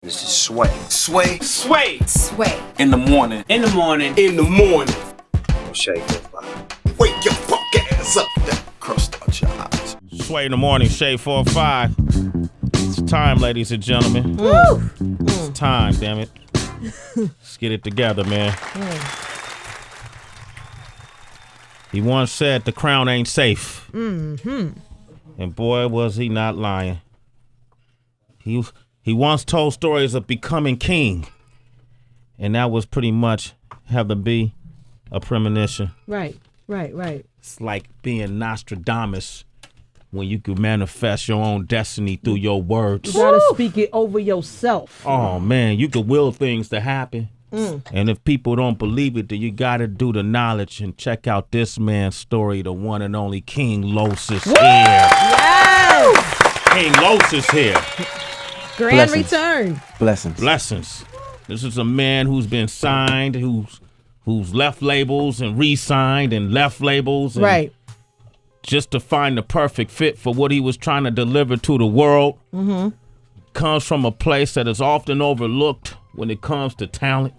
This is Sway. Sway. Sway. Sway. In the morning. In the morning. In the morning. Shade 45. Wake your fuck ass up. That crust out your eyes. Sway in the morning, Shade 45. It's time, ladies and gentlemen. It's time, damn it. Let's get it together, man. He once said the crown ain't safe. And boy, was he not lying. He once told stories of becoming king. And that was pretty much have to be a premonition. Right. It's like being Nostradamus when you can manifest your own destiny through your words. You gotta speak it over yourself. Oh, man, you can will things to happen. And if people don't believe it, then you gotta do the knowledge and check out this man's story, the one and only King Los is here. Yes! King Los is here. Grand Blessings. return. Blessings. This is a man who's been signed, who's left labels and re-signed and left labels. And Right. just to find the perfect fit for what he was trying to deliver to the world. Comes from a place that is often overlooked when it comes to talent.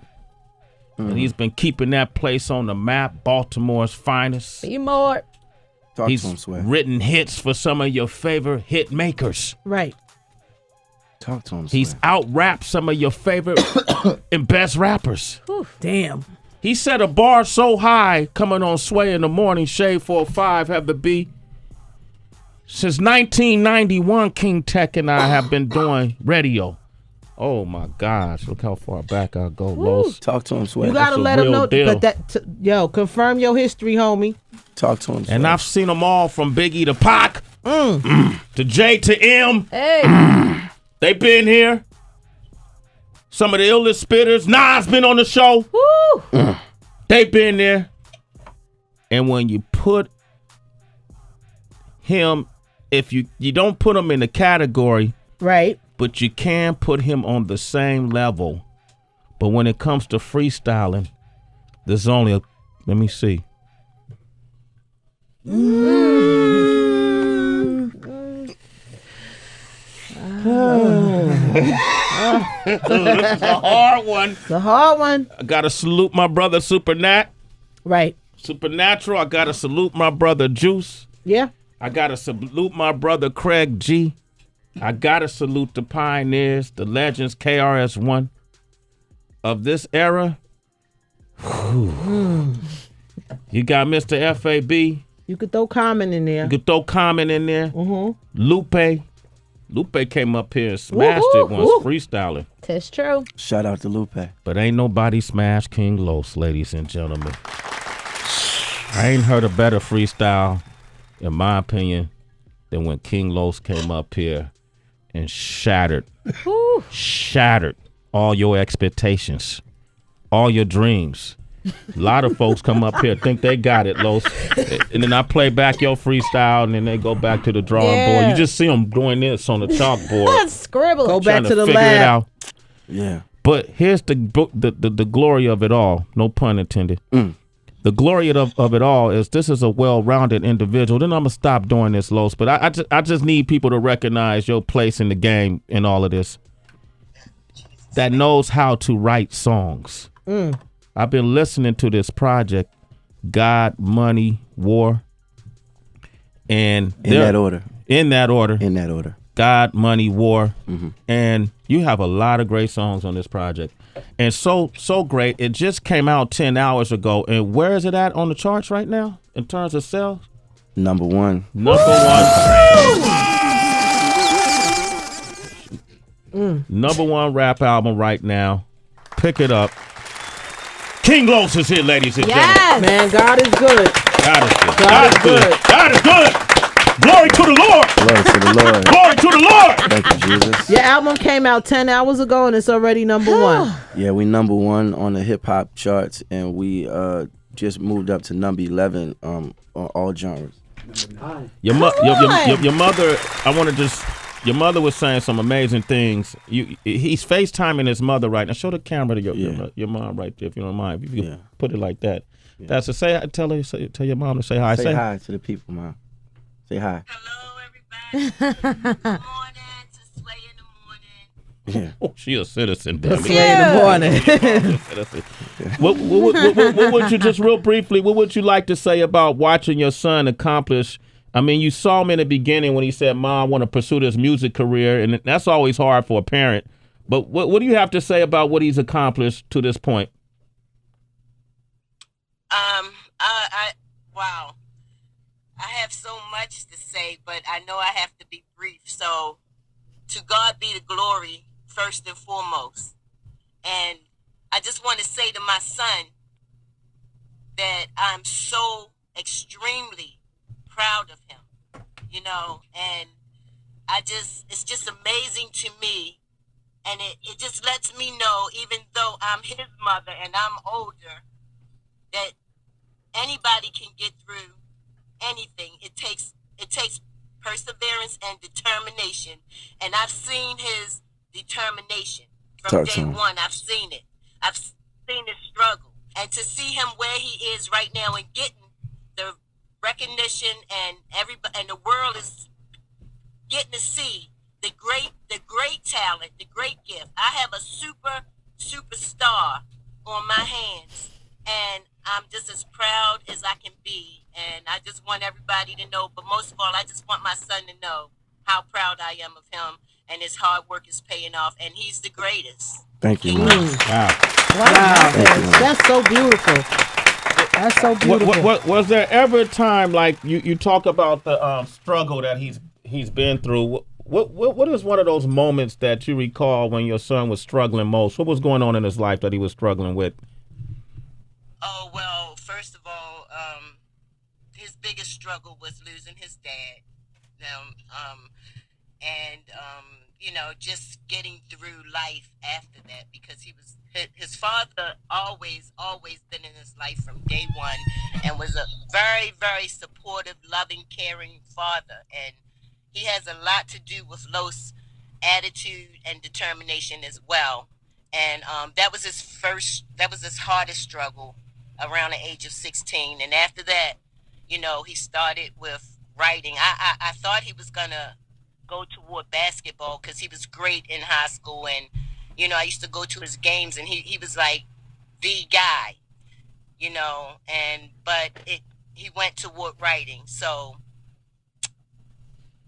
And he's been keeping that place on the map, Baltimore's finest. Be more. Talk He's to him, Sway. written hits for some of your favorite hit makers. Right. Talk to him, Sway. He's out-rapped some of your favorite and best rappers. Whew. Damn. He set a bar so high, coming on Sway in the morning, Shade 45 have to be. Since 1991, King Tech and I have been doing radio. Oh my gosh, look how far back I go, Los. Talk to him, Sway. You gotta a let him real know. deal. But confirm your history, homie. Talk to him, Sway. And I've seen them all from Biggie to Pac, to J to M. Hey. They been here. Some of the illest spitters. Nas been on the show. Woo. They been there. And when you put him, if you don't put him in the category, Right. but you can put him on the same level. But when it comes to freestyling, there's only a, let me see. This is a hard one. It's a hard one. I gotta salute my brother Right. Supernatural. I gotta salute my brother Juice. Yeah. I gotta salute my brother Craig G. I gotta salute the pioneers, the legends, KRS-One of this era. You got Mr. FAB. You could throw Common in there. You could throw Common in there. Lupe. Lupe came up here and smashed it once, freestyling. That's true. Shout out to Lupe. But ain't nobody smashed King Los, ladies and gentlemen. I ain't heard a better freestyle, in my opinion, than when King Los came up here and shattered all your expectations, all your dreams. A lot of folks come up here think they got it, Los. And then I play back your freestyle, and then they go back to the drawing board. You just see them doing this on the chalkboard. Scribble. Go trying back to the figure it lab. out. Yeah. But here's the glory of it all. No pun intended. The glory of it all is this is a well-rounded individual. Then I'm going to stop doing this, Los. But I just need people to recognize your place in the game in all of this. That knows how to write songs. I've been listening to this project, God, Money, War. And In that order. God, Money, War. And you have a lot of great songs on this project. And so great, it just came out 10 hours ago. And where is it at on the charts right now in terms of sales? Number one. Number one rap album right now. Pick it up. King Los is here, ladies and gentlemen. Man, God is good. God is good. God is good. God is good. Glory to the Lord. Glory to the Lord. Glory to the Lord. Thank you, Jesus. Your album came out 10 hours ago and it's already number one. Yeah, we number one on the hip hop charts, and we just moved up to number 11 on all genres. Your mother, I want to just, your mother was saying some amazing things. He's FaceTiming his mother right now. Show the camera to your mom right there, if you don't mind. If you can put it like that. Yeah. That's to say, tell your mom to say hi. Say hi to the people, Mom. Say hi. Hello, everybody. Good morning to Sway in the morning. Yeah. Oh, she a citizen, damn It's it. 3 in the morning. What would you just real briefly? What would you like to say about watching your son accomplish? I mean, you saw him in the beginning when he said, "Mom, I want to pursue this music career," and that's always hard for a parent. But what do you have to say about what he's accomplished to this point? Wow. I have so much to say, but I know I have to be brief. So, to God be the glory, first and foremost. And I just want to say to my son that I'm so extremely proud of him, and it's just amazing to me. And it just lets me know, even though I'm his mother and I'm older, that anybody can get through anything. It takes perseverance and determination. And I've seen his determination from day one. I've seen it. I've seen his struggle. And to see him where he is right now and getting the recognition and the world is getting to see the great talent, the great gift. I have a superstar on my hands, and I'm just as proud as I can be. And I just want everybody to know, but most of all, I just want my son to know how proud I am of him, and his hard work is paying off, and he's the greatest. Thank you, Mom. Wow. You. That's so beautiful. That's so beautiful. Was there ever a time, like you talk about the struggle that he's been through? What is one of those moments that you recall when your son was struggling most? What was going on in his life that he was struggling with? Oh, well, first of all, his biggest struggle was losing his dad. Just getting through life after that, because his father always been in his life from day one, and was a very, very supportive, loving, caring father. And he has a lot to do with Los' attitude and determination as well. And that was his hardest struggle around the age of 16. And after that, he started with writing. I thought he was gonna go toward basketball because he was great in high school, and I used to go to his games, and he was like the guy, but he went toward writing. So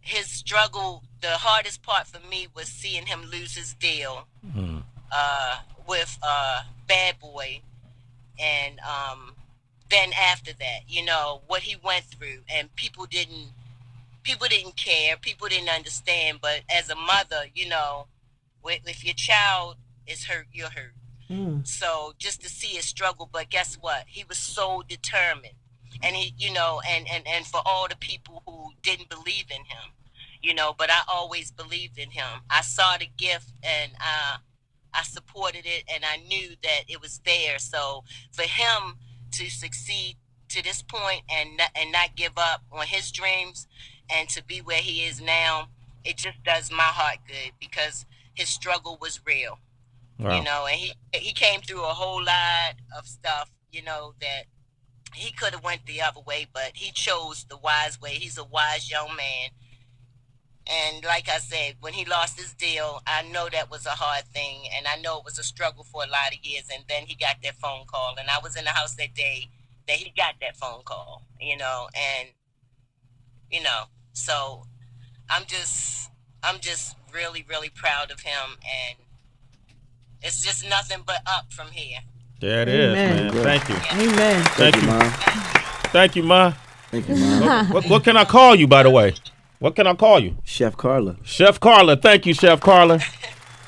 his struggle, the hardest part for me was seeing him lose his deal with Bad Boy, and then after that, what he went through, and people didn't care, people didn't understand. But as a mother, if your child is hurt, you're hurt. So just to see his struggle, but guess what? He was so determined, and he, and for all the people who didn't believe in him, but I always believed in him. I saw the gift, and I supported it, and I knew that it was there. So for him to succeed to this point and not give up on his dreams, and to be where he is now, it just does my heart good, because his struggle was real. Wow. And he came through a whole lot of stuff, that he could have went the other way, but he chose the wise way. He's a wise young man. And like I said, when he lost his deal, I know that was a hard thing, and I know it was a struggle for a lot of years. And then he got that phone call, and I was in the house that day that he got that phone call, and so I'm just really, really proud of him, and it's just nothing but up from here. There it is, man. Thank you. Amen. Thank you, Mom. Thank you, Ma. Thank you, Mom. What can I call you, by the way? What can I call you? Chef Carla. Chef Carla. Thank you, Chef Carla.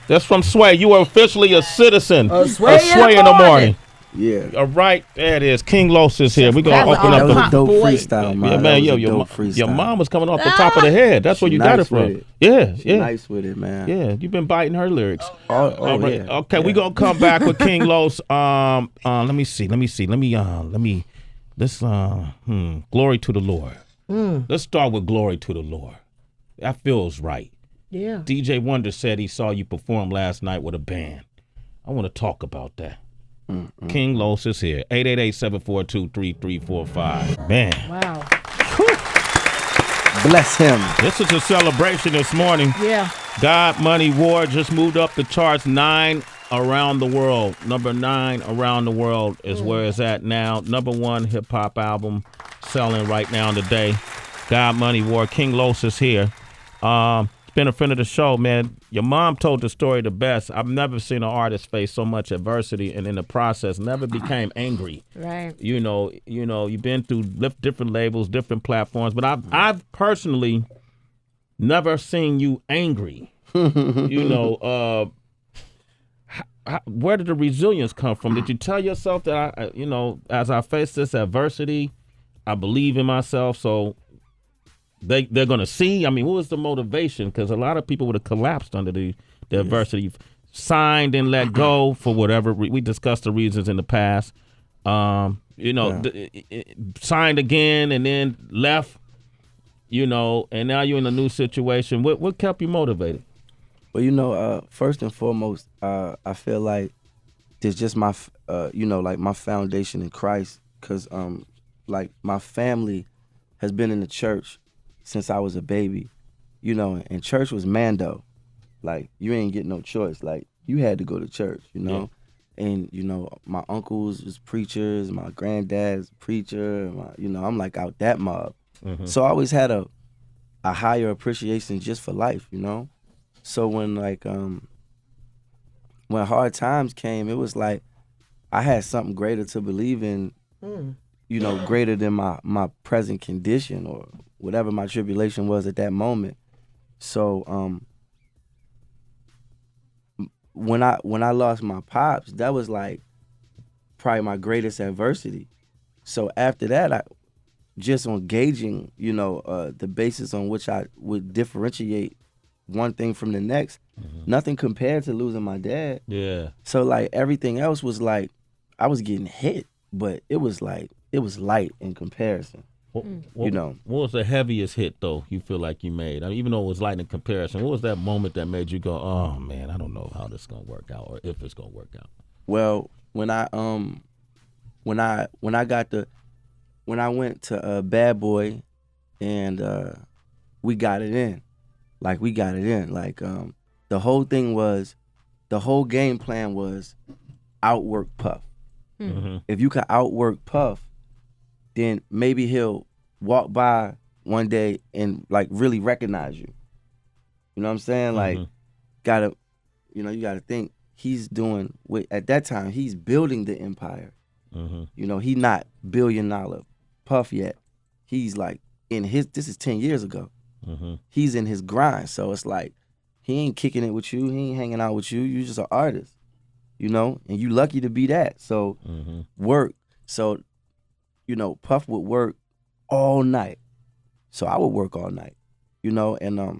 That's from Sway. You are officially a citizen of Sway in the morning. Yeah. All right, there it is. King Los is here. We're going to open That up was the a dope freestyle, man. Yeah, man, your mom was coming off the top of the head. That's where you got it from. Yeah. Nice with it, man. Yeah, you've been biting her lyrics. Oh, right. yeah. Okay, we're going to come back with King Los. Let me see. Glory to the Lord. Let's start with Glory to the Lord. That feels right. Yeah. DJ Wonder said he saw you perform last night with a band. I want to talk about that. King Los is here. 888-742-3345. Man. Wow. Bless him. This is a celebration this morning. Yeah. God Money War just moved up the charts 9 around the world. Number 9 around the world is where it's at now. Number 1 hip hop album selling right now today. God Money War. King Los is here. Been a friend of the show, man. Your mom told the story the best. I've never seen an artist face so much adversity and in the process never became angry. Right. You know, you've been through different labels, different platforms, but I've personally never seen you angry. Where did the resilience come from? Did you tell yourself that as I face this adversity, I believe in myself, so they're gonna see? I mean, what was the motivation? Because a lot of people would have collapsed under the adversity, signed and let go for whatever. We discussed the reasons in the past. Signed again and then left. And now you're in a new situation. What kept you motivated? Well, first and foremost, I feel like there's just my, my foundation in Christ, because, my family has been in the church since I was a baby, and church was Mando. Like, you ain't get no choice. Like, you had to go to church, Yeah. And, my uncles was preachers, my granddad's preacher, I'm like out that mob. Mm-hmm. So I always had a higher appreciation just for life, So when hard times came, it was like I had something greater to believe in, greater than my present condition or whatever my tribulation was at that moment. So when I lost my pops, that was like probably my greatest adversity. So after that, I just on gauging, the basis on which I would differentiate one thing from the next, nothing compared to losing my dad. Yeah. So like everything else was like I was getting hit, but it was light in comparison. What was the heaviest hit though you feel like you made? I mean, even though it was light in comparison, what was that moment that made you go, "Oh man, I don't know how this is gonna work out or if it's gonna work out"? Well, when I went to Bad Boy, and we got it in. Like, we got it in. Like, the whole game plan was outwork Puff. Mm-hmm. If you could outwork Puff, then maybe he'll walk by one day and, like, really recognize you. You know what I'm saying? Like, you gotta think he's doing, at that time, he's building the empire. Mm-hmm. He's not $1 billion Puff yet. He's like this is 10 years ago. Mm-hmm. He's in his grind, so it's like he ain't kicking it with you, he ain't hanging out with you. You just an artist, and you lucky to be that. So work. So Puff would work all night, so I would work all night, and I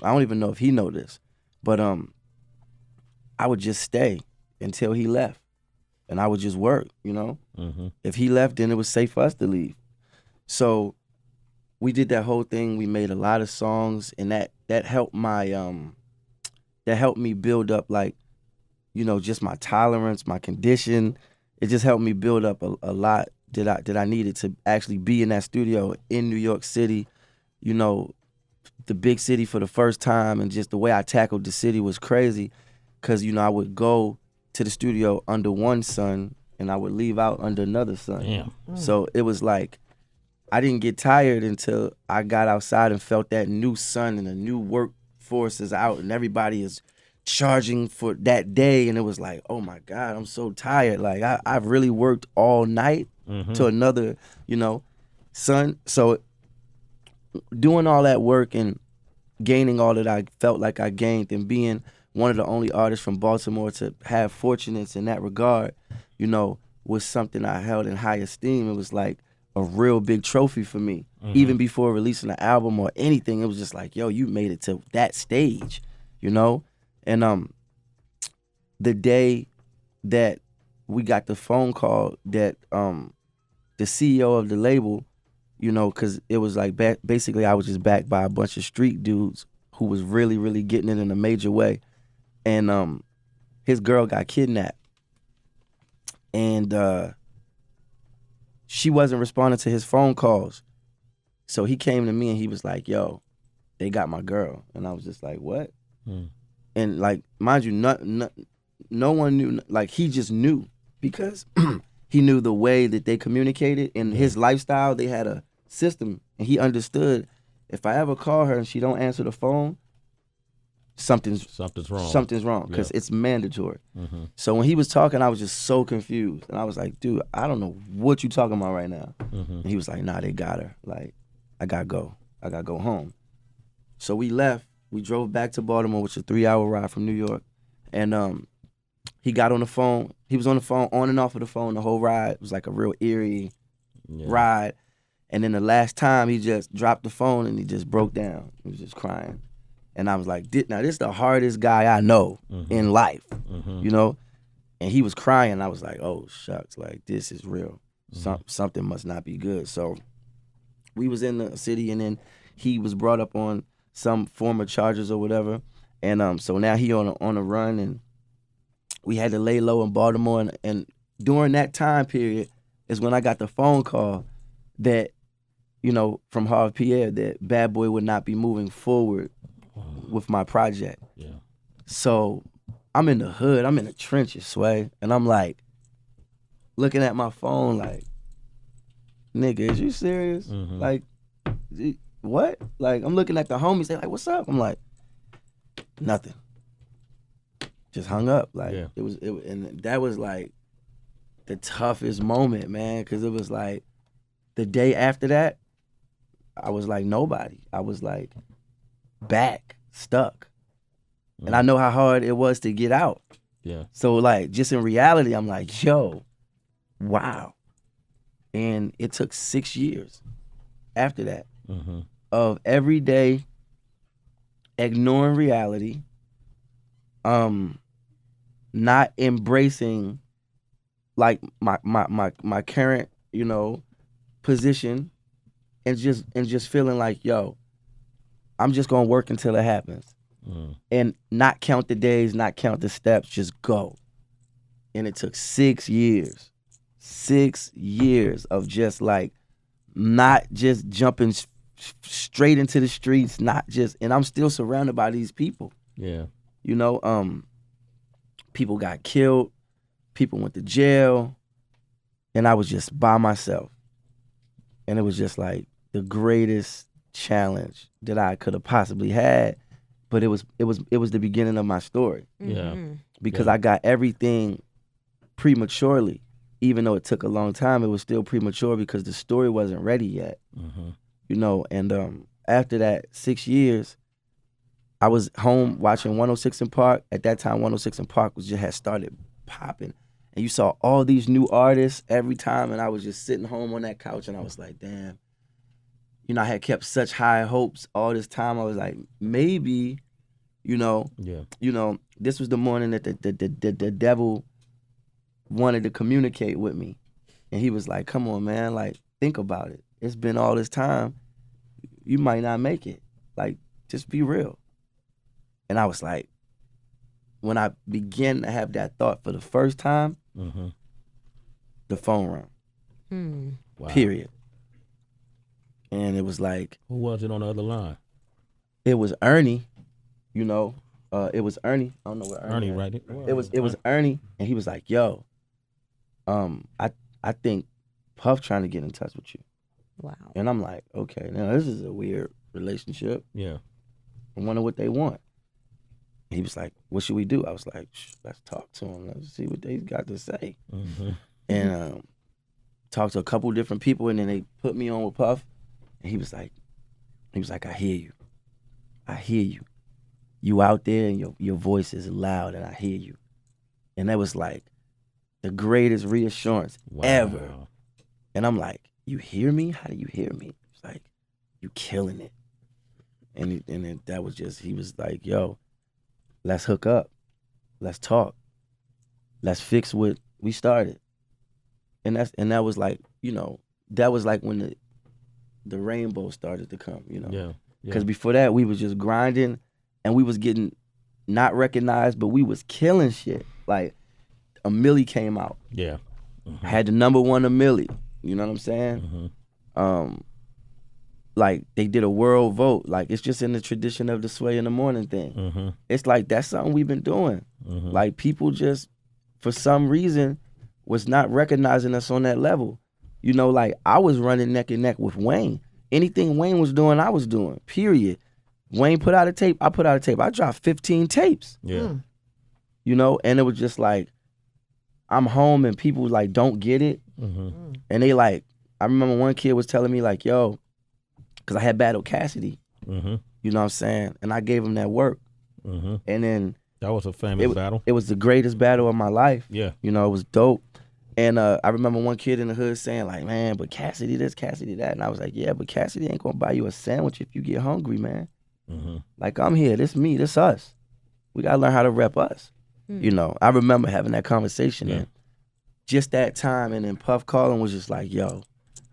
don't even know if he know this, but I would just stay until he left, and I would just work. If he left, then it was safe for us to leave. So we did that whole thing. We made a lot of songs, and that helped that helped me build up, like, just my tolerance, my condition. It just helped me build up a lot that I needed to actually be in that studio in New York City, the big city for the first time, and just the way I tackled the city was crazy, because I would go to the studio under one sun and I would leave out under another sun. Damn. So it was like I didn't get tired until I got outside and felt that new sun and the new workforce is out and everybody is charging for that day, and it was like, oh my God, I'm so tired. Like I've really worked all night to another, sun. So doing all that work and gaining all that I felt like I gained, and being one of the only artists from Baltimore to have fortunates in that regard, was something I held in high esteem. It was like a real big trophy for me. Even before releasing an album or anything, it was just like, yo, you made it to that stage, And the day that we got the phone call that the CEO of the label, because it was like basically I was just backed by a bunch of street dudes who was really, really getting it in a major way. And his girl got kidnapped. And she wasn't responding to his phone calls. So he came to me and he was like, yo, they got my girl. And I was just like, what? And like, mind you, no one knew. Like, he just knew because he knew the way that they communicated in his lifestyle. They had a system, and he understood. If I ever call her and she don't answer the phone, something's wrong. Something's wrong because it's mandatory. So when he was talking, I was just so confused, and I was like, "Dude, I don't know what you talking about right now." And he was like, "Nah, they got her. Like, I gotta go. I gotta go home." So we left. We drove back to Baltimore, which is a 3-hour ride from New York, and he got on the phone. He was on the phone, on and off of the phone the whole ride. It was like a real eerie ride. And then the last time, he just dropped the phone and he just broke down. He was just crying. And I was like, now this is the hardest guy I know in life, you know? And he was crying. I was like, oh, shucks, like, this is real. Something must not be good. So we was in the city, and then he was brought up on some form of charges or whatever. And so now he on a run, and we had to lay low in Baltimore. And during that time period is when I got the phone call that, you know, from Harvey Pierre, that Bad Boy would not be moving forward with my project. Yeah. So I'm in the hood, I'm in the trenches, Sway, and I'm like looking at my phone like, nigga, is you serious? Like, what? Like, I'm looking at the homies, they like, what's up? I'm like, nothing. Just hung up. Like, it was, and that was like the toughest moment, man, because it was like the day after that, I was like nobody. I was like back, stuck. And I know how hard it was to get out. Yeah. So like, just in reality, I'm like, yo, wow. And it took 6 years after that of every day ignoring reality, not embracing like my current, you know, position, and just feeling like, yo, I'm just gonna work until it happens. And not count the days, not count the steps, just go. And it took 6 years. 6 years of just like not just jumping straight into the streets, not just, and I'm still surrounded by these people. Yeah. You know, people got killed, people went to jail, and I was just by myself. And it was just like the greatest challenge that I could have possibly had. But it was the beginning of my story. Yeah. Because I got everything prematurely. Even though it took a long time, it was still premature because the story wasn't ready yet. You know, and after that 6 years, I was home watching 106 in Park. At that time, 106 in Park had started popping. And you saw all these new artists every time, and I was just sitting home on that couch, and I was like, damn. You know, I had kept such high hopes all this time. I was like, maybe, you know, this was the morning that the devil wanted to communicate with me. And he was like, come on, man, like, think about it. It's been all this time. You might not make it. Like, just be real. And I was like, when I began to have that thought for the first time, the phone rang. Wow. Period. And it was like, who was it on the other line? It was Ernie, you know. It was Ernie. I don't know where Ernie is. Right? It was Ernie, and he was like, yo, I think Puff trying to get in touch with you. Wow. And I'm like, okay, now this is a weird relationship. Yeah. I wonder what they want. And he was like, what should we do? I was like, let's talk to them. Let's see what they got to say. And talked to a couple different people, and then they put me on with Puff. And he was like, I hear you. I hear you. You out there, and your voice is loud, and I hear you. And that was like the greatest reassurance ever. And I'm like, you hear me? How do you hear me? It's like, you killing it. And that was just, he was like, yo, let's hook up. Let's talk. Let's fix what we started. And that was like, you know, that was like when the rainbow started to come, you know. Yeah. Because before that, we was just grinding, and we was getting not recognized, but we was killing shit. Like, a Millie came out. Yeah. Had the #1 a Millie. You know what I'm saying? like they did a world vote. Like it's just in the tradition of the Sway in the Morning thing. It's like that's something we've been doing. Like people just for some reason was not recognizing us on that level. You know, like I was running neck and neck with Wayne. Anything Wayne was doing, I was doing. Period. Wayne put out a tape, I put out a tape. I dropped 15 tapes. Yeah. You know, and it was just like I'm home and people like don't get it. And they like, I remember one kid was telling me like, yo, because I had battled Cassidy. You know what I'm saying? And I gave him that work. And then that was a famous battle. It was the greatest battle of my life. Yeah. You know, it was dope. And I remember one kid in the hood saying like, man, but Cassidy this, Cassidy that. And I was like, yeah, but Cassidy ain't gonna buy you a sandwich if you get hungry, man. Like I'm here, this me, this us. We gotta learn how to rep us. You know, I remember having that conversation and just that time, and then Puff calling was just like, yo,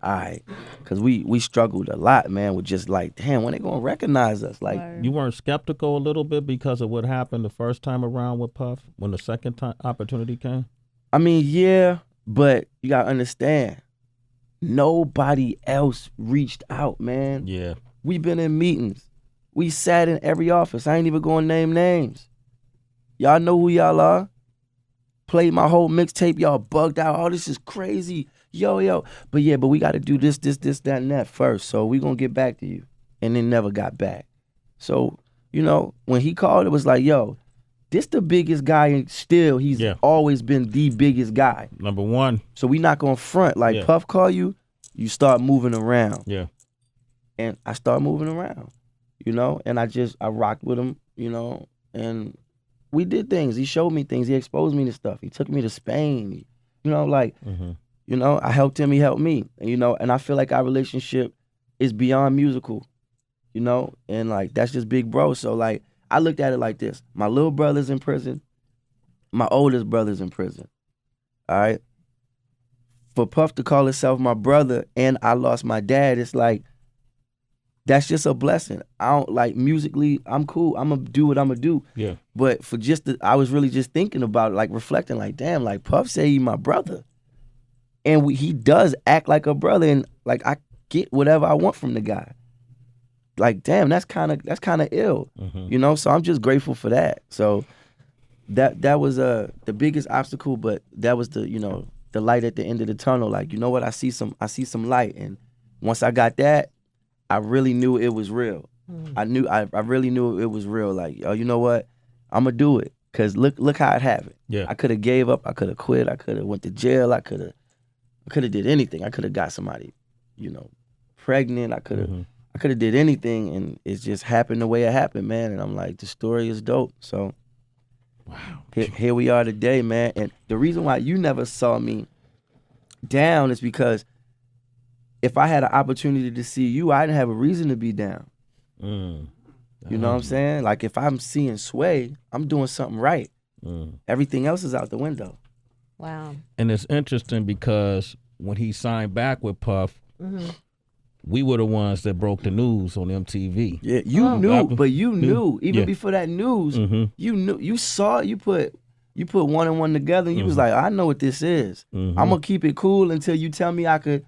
all right. Cause we struggled a lot, man, with just like, damn, when they gonna recognize us? Like you weren't skeptical a little bit because of what happened the first time around with Puff when the second time opportunity came? I mean, yeah, but you gotta understand, nobody else reached out, man. Yeah. We been in meetings. We sat in every office. I ain't even gonna name names. Y'all know who y'all are. Played my whole mixtape. Y'all bugged out. Oh, this is crazy. Yo. But we got to do this, that, and that first. So we gonna get back to you. And then never got back. So, you know, when he called, it was like, yo, this the biggest guy, and still he's always been the biggest guy. Number one. So we not gonna front. Like Puff call you, you start moving around. Yeah. And I start moving around. You know, and I rocked with him, you know, and we did things. He showed me things. He exposed me to stuff. He took me to Spain. You know, like, you know, I helped him, he helped me. And, you know, and I feel like our relationship is beyond musical, you know, and like, that's just big bro. So like, I looked at it like this. My little brother's in prison. My oldest brother's in prison. All right. For Puff to call himself my brother and I lost my dad, it's like, that's just a blessing. I don't like musically, I'm cool. I'm gonna do what I'm gonna do. Yeah. But for I was really just thinking about it, like reflecting, like, damn, like Puff say he my brother. And he does act like a brother, and like I get whatever I want from the guy. Like, damn, that's kinda ill. You know? So I'm just grateful for that. So that was the biggest obstacle, but that was the, you know, the light at the end of the tunnel. Like, you know what, I see some light. And once I got that, I really knew it was real. I really knew it was real. Like, oh, you know what? I'm gonna do it. Cause look how it happened. Yeah. I could have gave up. I could have quit. I could have went to jail. I could have did anything. I could have got somebody, you know, pregnant. I could have did anything, and it just happened the way it happened, man. And I'm like, the story is dope. So, wow, here we are today, man. And the reason why you never saw me down is because if I had an opportunity to see you, I didn't have a reason to be down. You know what I'm saying? Like if I'm seeing Sway, I'm doing something right. Everything else is out the window. Wow. And it's interesting because when he signed back with Puff, we were the ones that broke the news on MTV. Yeah, you knew, but you knew even before that news. You knew, you saw it. You put one and one together. And you was like, I know what this is. I'm gonna keep it cool until you tell me I could.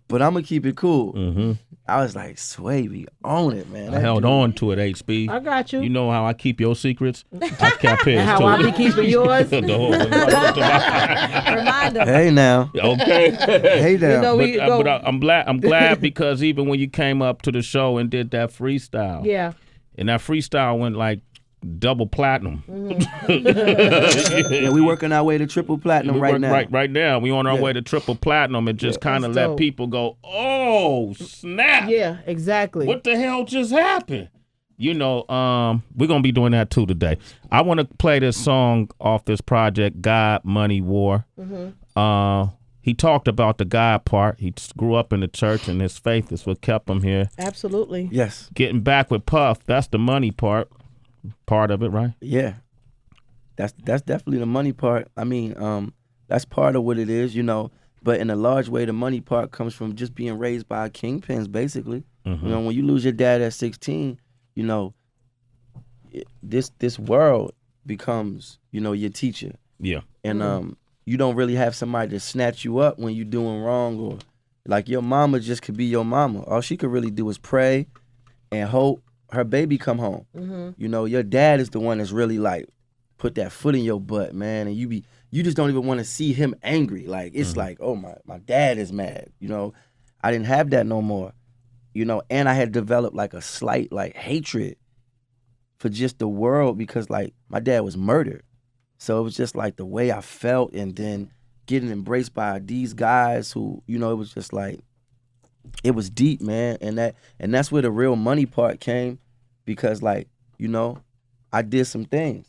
But I'm gonna keep it cool. I was like, Sway, we own it, man. I held on to it, HB. I got you. You know how I keep your secrets? I kept his And how too. I be keeping yours. Reminder. Hey now. Okay. Hey now. You know, we But go. I'm glad because even when you came up to the show and did that freestyle, Yeah. and that freestyle went like double platinum. Yeah, we working our way to triple platinum right now. Right now, we on our way to triple platinum, and just kind of that's let dope. people go, oh snap! Yeah, exactly. What the hell just happened? You know, we're gonna be doing that too today. I want to play this song off this project, God, Money, War. He talked about the God part. He grew up in the church, and his faith is what kept him here. Absolutely. Yes. Getting back with Puff, that's the money part of it, right? Yeah. That's definitely the money part. I mean, that's part of what it is, you know. But in a large way, the money part comes from just being raised by kingpins, basically. You know, when you lose your dad at 16, you know, this world becomes, you know, your teacher. Yeah. And you don't really have somebody to snatch you up when you're doing wrong, or Like your mama just could be your mama. All she could really do is pray and hope her baby come home. You know, your dad is the one that's really like put that foot in your butt, man, and you just don't even want to see him angry. Like it's like, oh my dad is mad. You know, I didn't have that no more. You know, and I had developed like a slight like hatred for just the world because like my dad was murdered. So it was just like the way I felt, and then getting embraced by these guys who, you know, it was just like, it was deep, man. And that's where the real money part came, because like, you know, I did some things.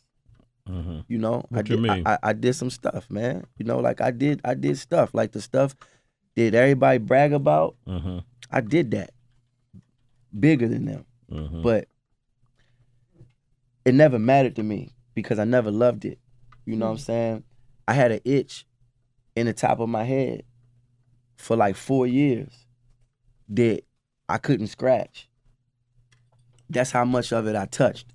You know, I did some stuff, man. You know, like I did stuff, like the stuff that everybody brag about. I did that bigger than them, but it never mattered to me because I never loved it. You know what I'm saying? I had an itch in the top of my head for like 4 years that I couldn't scratch. That's how much of it I touched.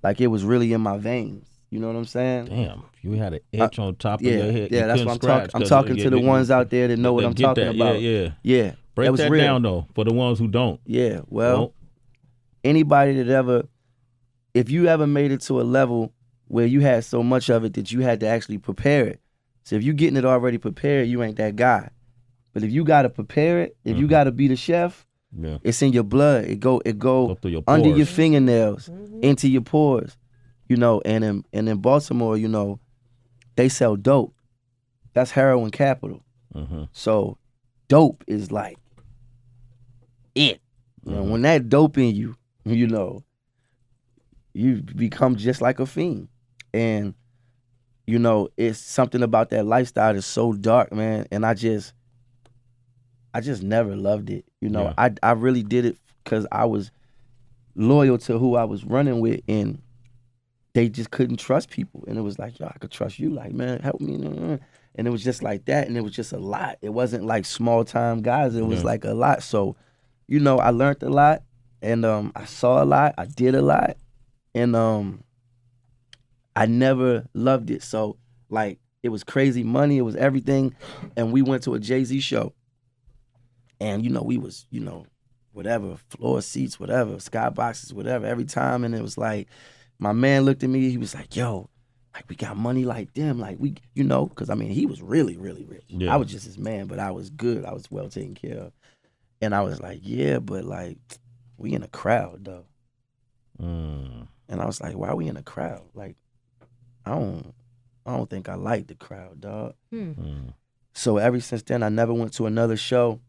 Like it was really in my veins. You know what I'm saying? Damn, you had an itch on top of your head. Yeah, that's what I'm talking to the ones out there that know what I'm talking about. Yeah. Break that real. down though for the ones who don't. Yeah, well, anybody that ever, if you ever made it to a level where you had so much of it that you had to actually prepare it. So if you getting it already prepared, you ain't that guy. But if you gotta prepare it, if you gotta be the chef, it's in your blood. It go through your under pores. your fingernails, into your pores. You know, and in Baltimore, you know, they sell dope. That's heroin capital. So dope is like it. You know, when that dope in you, you know, you become just like a fiend. And, you know, it's something about that lifestyle that's so dark, man. And I just never loved it. You know, I really did it because I was loyal to who I was running with, and they just couldn't trust people. And it was like, yo, I could trust you. Like, man, help me. And it was just like that. And it was just a lot. It wasn't like small time guys. It was like a lot. So, you know, I learned a lot, and I saw a lot. I did a lot. And I never loved it. So, like, it was crazy money. It was everything. And we went to a Jay-Z show. And, you know, we was, you know, whatever, floor seats, whatever, skyboxes, whatever, every time. And it was like, my man looked at me. He was like, yo, like, we got money like them. Like, we, you know, because, I mean, he was really, really rich. Yeah. I was just his man, but I was good. I was well taken care of. And I was like, yeah, but, like, we in a crowd, though. And I was like, why are we in a crowd? Like, I don't think I like the crowd, dog. So ever since then, I never went to another show.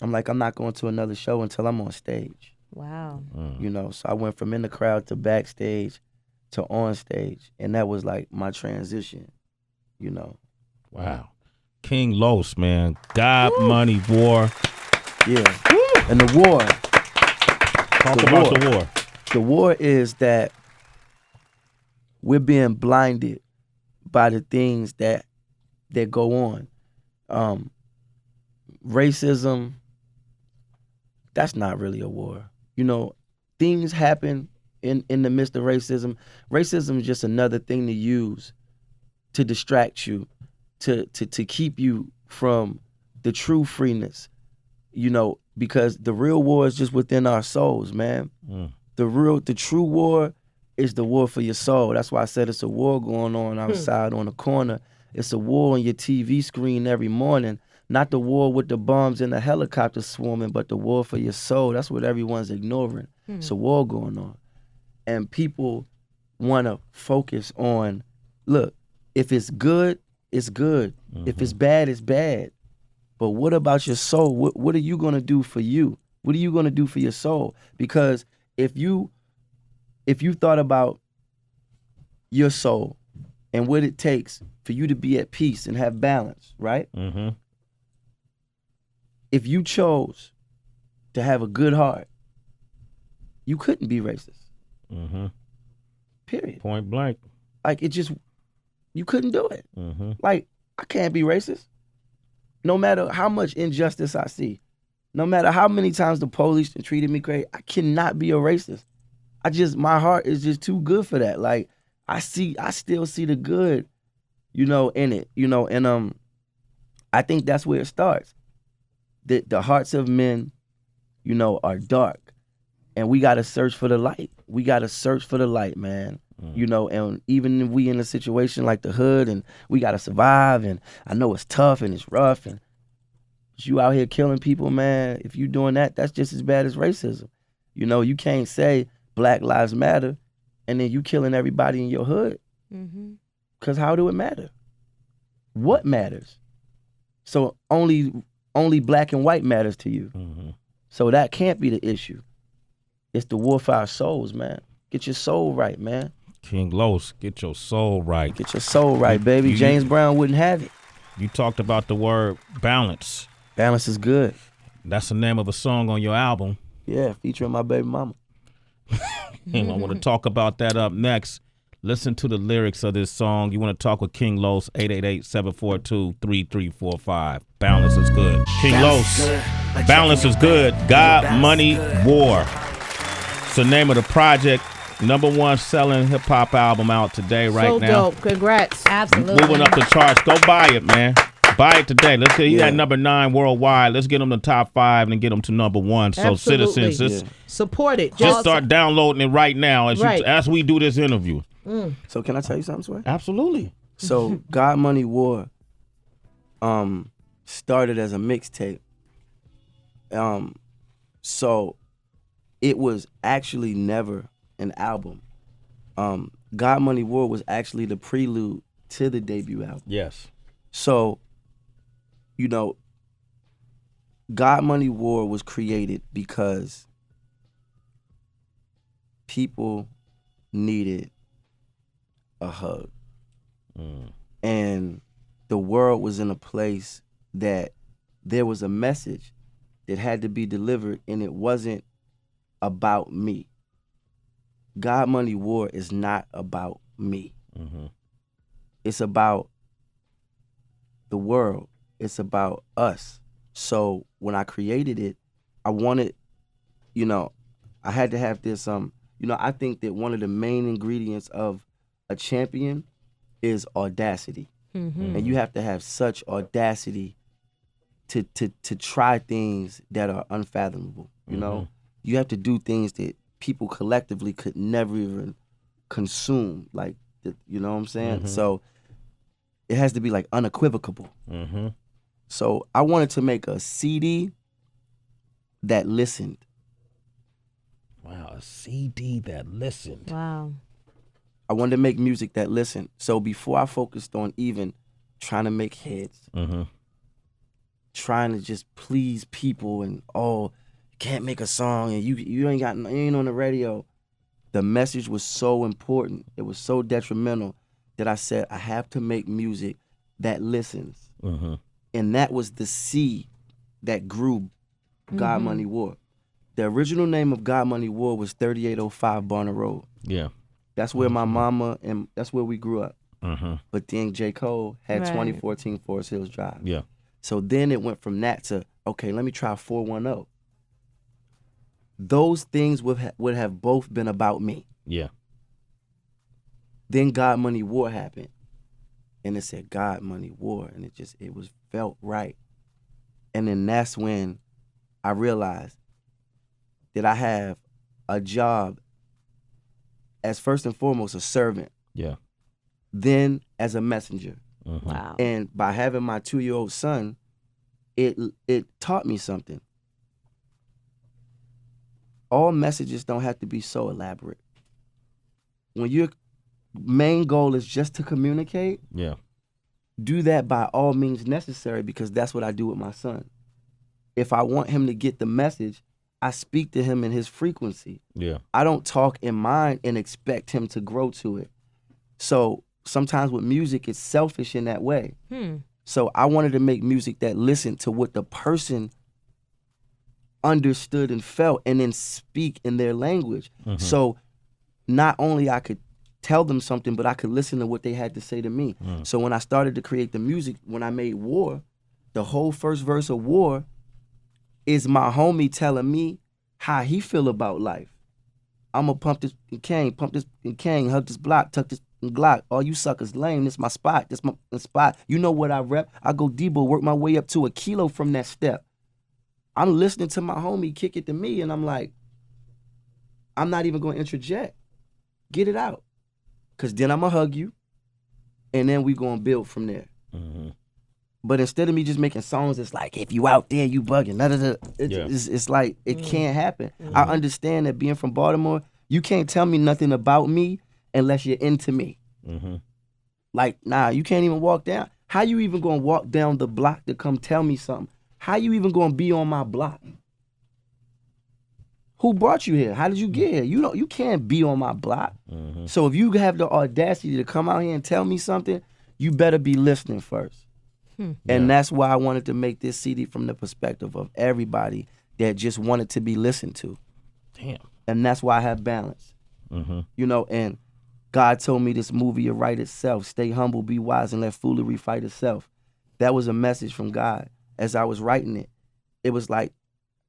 I'm like, I'm not going to another show until I'm on stage. Wow. You know, so I went from in the crowd to backstage to on stage. And that was like my transition, you know. Wow. King Los, man. God, money, war. Yeah. And the war. Talk about the war. The war is that we're being blinded by the things that go on. Racism, that's not really a war. You know, things happen in the midst of racism. Racism is just another thing to use to distract you, to keep you from the true freeness, you know, because the real war is just within our souls, man. The true war is the war for your soul. That's why I said it's a war going on outside on the corner. It's a war on your TV screen every morning. Not the war with the bombs and the helicopters swarming, but the war for your soul. That's what everyone's ignoring. It's a war going on. And people want to focus on, look, if it's good, it's good. If it's bad, it's bad. But what about your soul? What are you going to do for you? What are you going to do for your soul? Because if you thought about your soul and what it takes for you to be at peace and have balance, right? If you chose to have a good heart, you couldn't be racist. Period. Point blank. Like, you couldn't do it. Like, I can't be racist. No matter how much injustice I see, no matter how many times the police treated me crazy, I cannot be a racist. My heart is just too good for that. Like, I still see the good, you know, in it, you know, and I think that's where it starts. the hearts of men, you know, are dark, and we gotta search for the light. We gotta search for the light, man. You know, and even if we in a situation like the hood, and we gotta survive, and I know it's tough and it's rough, and you out here killing people, man. If you doing that, that's just as bad as racism. You know, you can't say Black Lives Matter, and then you killing everybody in your hood. Cause how do it matter? What matters? So only black and white matters to you. So that can't be the issue. It's the war for our souls, man. Get your soul right, man. King Los, get your soul right. Get your soul right, baby. James Brown wouldn't have it. You talked about the word balance. Balance is good. That's the name of a song on your album. Yeah, featuring my baby mama. And I want to talk about that up next. Listen to the lyrics of this song. You want to talk with King Los, 888-742-3345. Balance is good. King Los, balance is good. God, money, war. It's the name of the project. #1 selling hip hop album out today, right so now. So dope. Congrats. Absolutely. Moving up the charts. Go buy it, man. Buy it today. Let's get at #9 worldwide. Let's get them to top 5 and get them to #1. So Absolutely. citizens, just support it. Just start downloading it right now as we do this interview. So can I tell you something, Sway? Absolutely. So God Money War started as a mixtape. So it was actually never an album. God Money War was actually the prelude to the debut album. Yes. So, you know, God Money War was created because people needed a hug. And the world was in a place that there was a message that had to be delivered, and it wasn't about me. God Money War is not about me. It's about the world. It's about us. So when I created it, I wanted, you know, I had to have this, you know, I think that one of the main ingredients of a champion is audacity. And you have to have such audacity to try things that are unfathomable, you know? You have to do things that people collectively could never even consume, like, you know what I'm saying? So it has to be like unequivocal. So I wanted to make a CD that listened. Wow, a CD that listened. Wow. I wanted to make music that listened. So before I focused on even trying to make hits, trying to just please people and, oh, you can't make a song and you ain't on the radio. The message was so important. It was so detrimental that I said, I have to make music that listens. And that was the seed that grew God Money War. The original name of God Money War was 3805 Barner Road. Yeah. That's where my mama, and that's where we grew up. But then J. Cole had 2014 Forest Hills Drive. Yeah. So then it went from that to, okay, let me try 410. Those things would have both been about me. Yeah. Then God Money War happened. And it said God Money War. And it was felt right. And then that's when I realized that I have a job as first and foremost a servant. Yeah. Then as a messenger. Wow. And by having my 2-year-old son, it taught me something. All messages don't have to be so elaborate. When your main goal is just to communicate, do that by all means necessary, because that's what I do with my son. If I want him to get the message, I speak to him in his frequency. Yeah. I don't talk in mine and expect him to grow to it. So sometimes with music, it's selfish in that way. So I wanted to make music that listened to what the person understood and felt, and then speak in their language. So not only I could tell them something, but I could listen to what they had to say to me. So when I started to create the music, when I made War, the whole first verse of War is my homie telling me how he feel about life. I'ma pump this and cane, hug this block, tuck this and Glock. All you suckers lame, this my spot, this my spot. You know what I rep? I go Debo, work my way up to a kilo from that step. I'm listening to my homie kick it to me, and I'm like, I'm not even gonna interject. Get it out. Cause then I'm gonna hug you, and then we gonna build from there. Mm-hmm. But instead of me just making songs, it's like, if you out there, you bugging. It's like, it can't happen. I understand that being from Baltimore, you can't tell me nothing about me unless you're into me. Mm-hmm. Like, nah, you can't even walk down. How you even gonna walk down the block to come tell me something? How you even gonna be on my block? Who brought you here? How did you get here? You can't be on my block. Mm-hmm. So if you have the audacity to come out here and tell me something, you better be listening first. And that's why I wanted to make this CD from the perspective of everybody that just wanted to be listened to. Damn. And that's why I have balance. Mm-hmm. You know, and God told me this movie will write itself. Stay humble, be wise, and let foolery fight itself. That was a message from God. As I was writing it, it was like,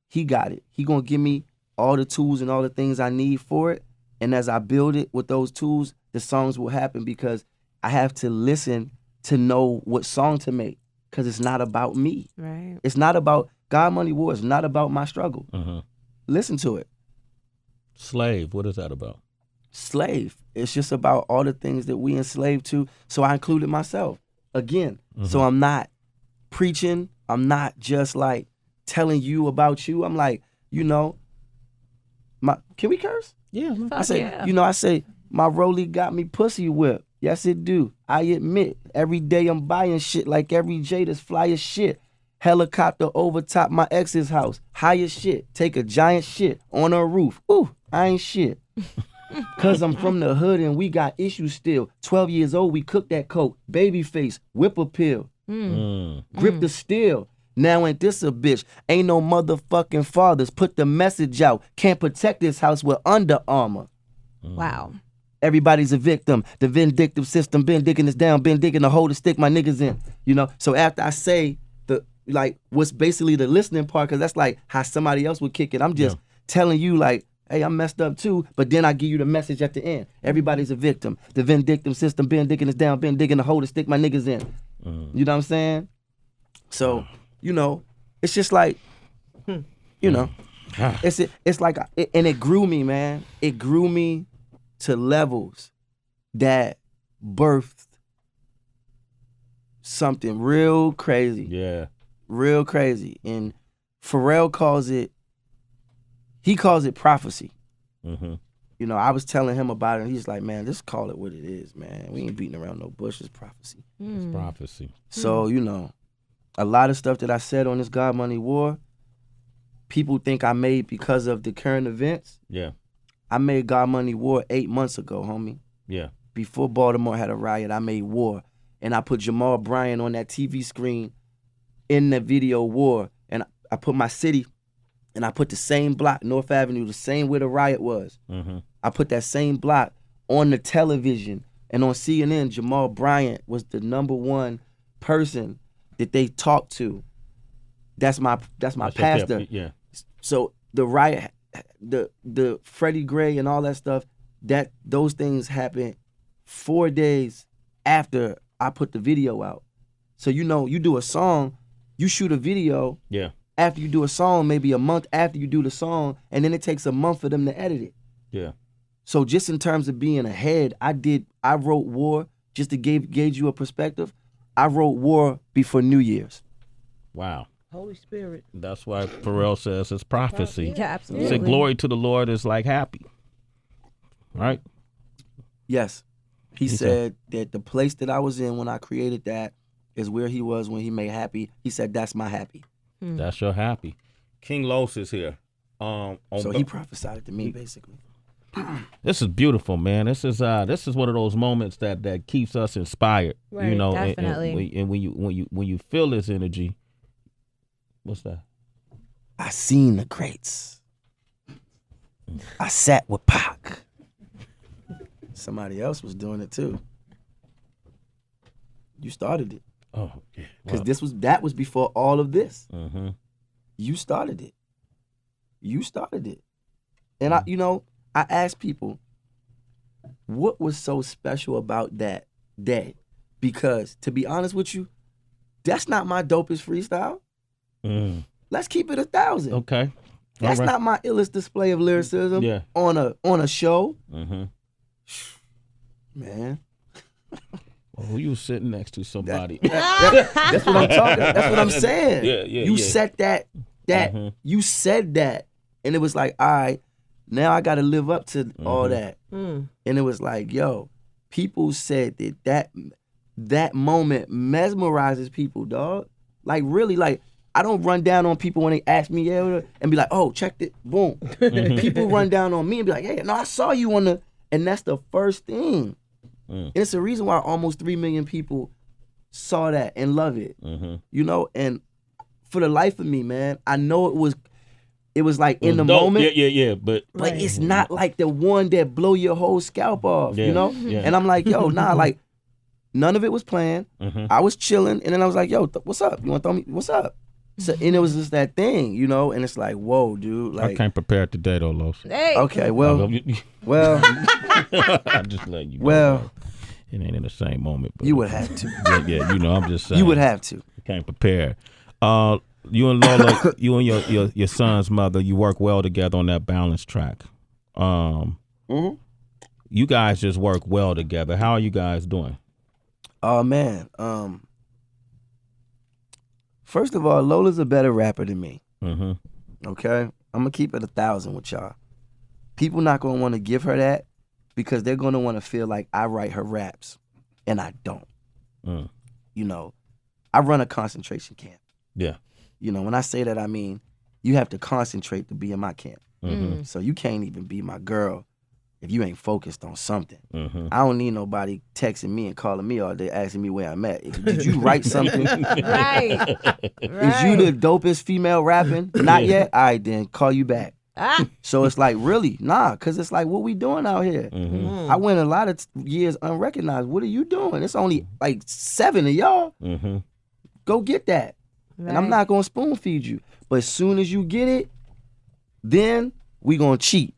he got it. He gonna give me all the tools and all the things I need for it. And as I build it with those tools, the songs will happen, because I have to listen to know what song to make, because it's not about me. Right. It's not about God Money War. It's not about my struggle. Mm-hmm. Listen to it. Slave, what is that about? Slave. It's just about all the things that we enslaved to. So I included myself again. So I'm not preaching. I'm not just like telling you about you. I'm like, you know, can we curse? Yeah. I say, my Rollie got me pussy whipped. Yes, it do. I admit, every day I'm buying shit like every J that's fly as shit. Helicopter over top my ex's house. High as shit. Take a giant shit on her roof. Ooh, I ain't shit. Cause I'm from the hood and we got issues still. 12 years old, we cook that coke. Baby face, whip a pill. Grip the steel. Now ain't this a bitch? Ain't no motherfucking fathers. Put the message out. Can't protect this house with Under Armour. Wow. Everybody's a victim. The vindictive system been digging us down, been digging a hole to stick my niggas in. You know, so after I say what's basically the listening part, because that's like how somebody else would kick it. I'm just telling you like, hey, I'm messed up too, but then I give you the message at the end. Everybody's a victim. The vindictive system been digging us down, been digging a hole to stick my niggas in. You know what I'm saying? So, you know, it's just like, you know, it's like, and it grew me, man. It grew me to levels that birthed something real crazy. Yeah. Real crazy. And Pharrell calls it prophecy. Mm-hmm. You know, I was telling him about it, and he's like, man, just call it what it is, man. We ain't beating around no bush. It's prophecy. It's prophecy. So, you know, a lot of stuff that I said on this God Money War, people think I made because of the current events. Yeah. I made God Money War 8 months ago, homie. Yeah. Before Baltimore had a riot, I made War. And I put Jamal Bryant on that TV screen in the video War. And I put my city, and I put the same block, North Avenue, the same where the riot was. Mm-hmm. I put that same block on the television. And on CNN, Jamal Bryant was the #1 person that they talked to. That's my pastor. Yeah. So the riot, the Freddie Gray and all that stuff, those things happened 4 days after I put the video out. So you know, you do a song, you shoot a video. Yeah. After you do a song, maybe a month after you do the song, and then it takes a month for them to edit it. Yeah. So just in terms of being ahead, I wrote War, just to gauge you a perspective. I wrote War before New Year's. Wow. Holy Spirit. That's why Pharrell says it's prophecy. Yeah, He absolutely. said glory to the Lord is like happy. Right? Yes. He said that the place that I was in when I created that is where he was when he made Happy. He said, that's my happy. That's your happy. King Los is here. So he prophesied it to me, basically. This is beautiful, man. This is one of those moments that keeps us inspired. Right, you know, definitely. and when you feel this energy, what's that? I seen the greats. I sat with Pac. Somebody else was doing it too. You started it. Oh, yeah. Because that was before all of this. Mm-hmm. You started it. You started it. And I asked people, what was so special about that day? Because to be honest with you, that's not my dopest freestyle. let's keep it 1,000. Okay. That's All right. not my illest display of lyricism Yeah. on a show. Mm-hmm. Man. Well, who you sitting next to somebody? That's what I'm talking. That's what I'm saying. Yeah, You said that Mhm. you said that, and it was like, all right, now I got to live up to all that. Mm. And it was like, yo, people said that moment mesmerizes people, dog. Like really, like I don't run down on people when they ask me and be like, oh, check it, boom. People run down on me and be like, hey, no, I saw you on the, and that's the first thing. And it's the reason why almost 3 million people saw that and love it. You know, and for the life of me, man, I know it was like in the dope. moment. Yeah, but It's not like the one that blow your whole scalp off, you know? Yeah. And I'm like, yo, nah, like none of it was planned. I was chilling, and then I was like, yo, what's up? You want to throw me? What's up? So, and it was just that thing, you know? And it's like, whoa, dude. Like, I can't prepare today though, Los. Hey. okay, well, I just let you know. well, it ain't in the same moment. But you would have to. yeah, you know, I'm just saying. You would have to. Can't prepare. You and Lola, you and your son's mother, you work well together on that balance track. You guys just work well together. How are you guys doing? Oh man. First of all, Lola's a better rapper than me. Okay? I'm gonna keep it 1,000 with y'all. People not gonna want to give her that because they're gonna want to feel like I write her raps, and I don't. You know, I run a concentration camp. Yeah. You know, when I say that, I mean you have to concentrate to be in my camp. So you can't even be my girl if you ain't focused on something. I don't need nobody texting me and calling me all day asking me where I'm at. Did you write something? Right. Is you the dopest female rapping? Not yet? All right, then call you back. So it's like, really? Nah, because it's like, what we doing out here? I went a lot of years unrecognized. What are you doing? It's only like 7 of y'all. Go get that. Right. And I'm not going to spoon feed you. But as soon as you get it, then we going to cheat.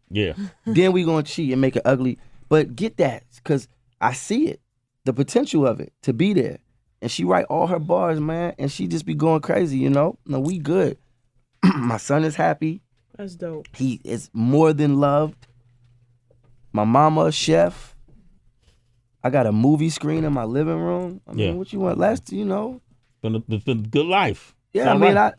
Yeah. Then we going to cheat and make it ugly. But get that, because I see it, the potential of it, to be there. And she write all her bars, man, and she just be going crazy, you know? No, we good. My son is happy. That's dope. He is more than loved. My mama a chef. I got a movie screen in my living room. I mean, what you want? You know? Been good life. Yeah, Sound I mean, right?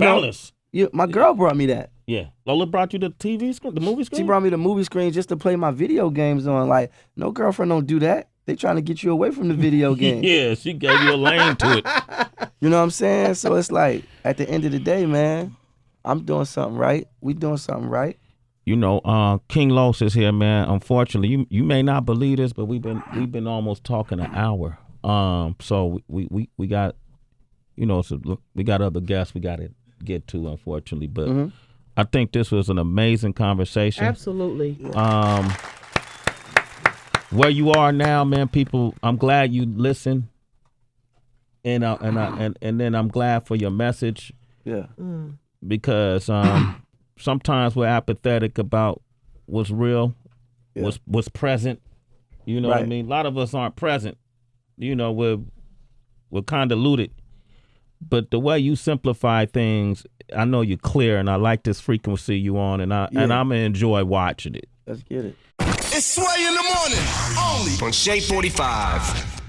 Balance. My girl brought me that. Yeah. Lola brought you the TV screen, the movie screen? She brought me the movie screen just to play my video games on. Like, no girlfriend don't do that. They trying to get you away from the video game. Yeah, she gave you a lane to it. You know what I'm saying? So it's like, at the end of the day, man, I'm doing something right. We doing something right. You know, King Los is here, man. Unfortunately, you may not believe this, but we've been almost talking an hour. So we got, you know, we got other guests we got to get to, unfortunately. But I think this was an amazing conversation. Absolutely. Where you are now, man, people, I'm glad you listen, and then I'm glad for your message. Yeah. Because sometimes we're apathetic about what's real, what's present. You know what I mean? A lot of us aren't present. You know, we're convoluted. But the way you simplify things, I know you're clear, and I like this frequency you on, and I'm gonna enjoy watching it. Let's get it. It's Sway in the morning, only on Shade 45.